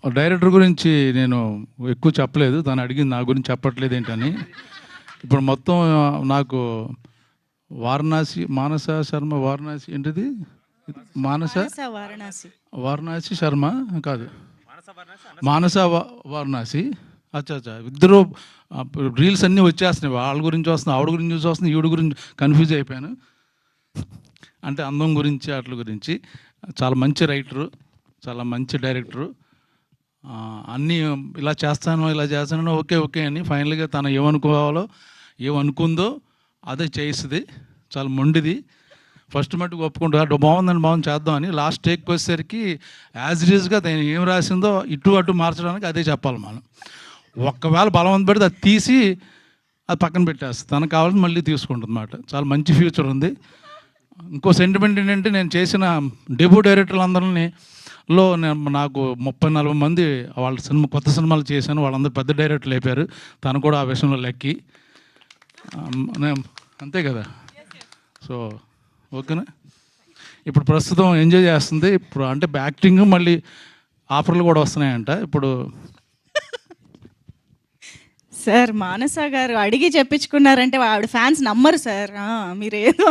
Director గురించి నేను ఎక్కువ చెప్పలేదు, తను అడిగింది నా గురించి చెప్పట్లేదు ఏంటని. ఇప్పుడు మొత్తం నాకు వారణాసి, మానస శర్మ, వారణాసి ఏంటిది, మానస వారణాసి శర్మ కాదు, మానస వారణాసి. అచ్చా అచ్చా, ఇద్దరు రీల్స్ అన్నీ వచ్చేస్తున్నాయి, వాళ్ళ గురించి వస్తున్నాయి, ఆవిడ గురించి వస్తుంది, ఈవిడ గురించి కన్ఫ్యూజ్ అయిపోయాను. అంటే అందం గురించి వాటి గురించి. చాలా మంచి రైటరు, చాలా మంచి డైరెక్టరు. అన్నీ ఇలా చేస్తాను ఓకే ఓకే అని ఫైనల్గా తను ఏమనుకోవాలో ఏమనుకుందో అదే చేయిస్తుంది. చాలా మొండిది. ఫస్ట్ మట్టుకు ఒప్పుకుంటా బాగుందని చేద్దాం అని, లాస్ట్ టేక్కి వచ్చేసరికి యాజ్ ఇట్ ఈజ్గా తను ఏం రాసిందో ఇటు అటు మార్చడానికి అదే చెప్పాలి మనం. ఒక్కవేళ బలవంత పెడితే అది తీసి అది పక్కన పెట్టేస్తుంది, తనకు కావాలని మళ్ళీ తీసుకుంటుంది అన్నమాట. చాలా మంచి ఫ్యూచర్ ఉంది. ఇంకో సెంటిమెంట్ ఏంటంటే, నేను చేసిన డెబ్యూ డైరెక్టర్లు అందరినీ నాకు 30-40 మంది వాళ్ళ కొత్త సినిమాలు చేశాను, వాళ్ళందరూ పెద్ద డైరెక్టర్లు అయిపోయారు. తను కూడా ఆ విషయంలో లెక్కి, అంతే కదా. సో ఓకేనా. ఇప్పుడు ప్రస్తుతం ఎంజాయ్ చేస్తుంది. ఇప్పుడు అంటే యాక్టింగ్, మళ్ళీ ఆఫర్లు కూడా వస్తున్నాయంట ఇప్పుడు. సార్ మానస గారు అడిగి చెప్పించుకున్నారంటే ఆవిడ ఫ్యాన్స్ నమ్మరు సార్. మీరేదో